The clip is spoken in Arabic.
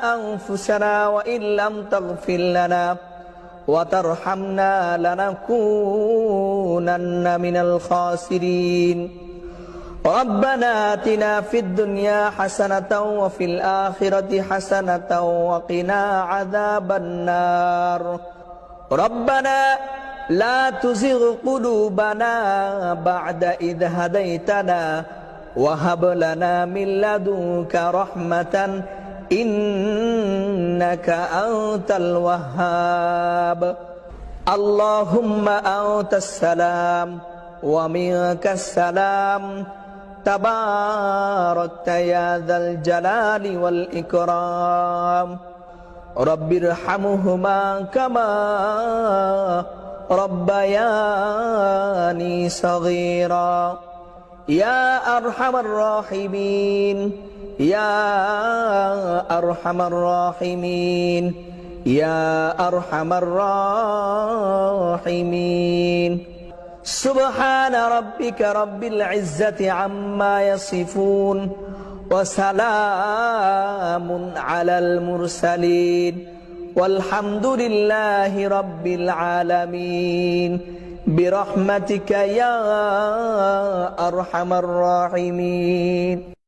أنفسنا وإن لم تغفر لنا وترحمنا لنكونن من الخاسرين ربنا آتنا في الدنيا حسنة وفي الآخرة حسنة وقنا عذاب النار ربنا لا تزغ قلوبنا بعد إذ هديتنا وهب لنا من لدنك رحمة إنك أنت الوهاب اللهم أنت السلام ومنك السلام تباركت يا ذا الجلال والإكرام رب ارحمهما كما ربياني صغيرا يا أرحم الراحمين يا أرحم الراحمين يا أرحم الراحمين سبحان ربك رب العزة عما يصفون وسلام على المرسلين والحمد لله رب العالمين برحمتك يا أرحم الراحمين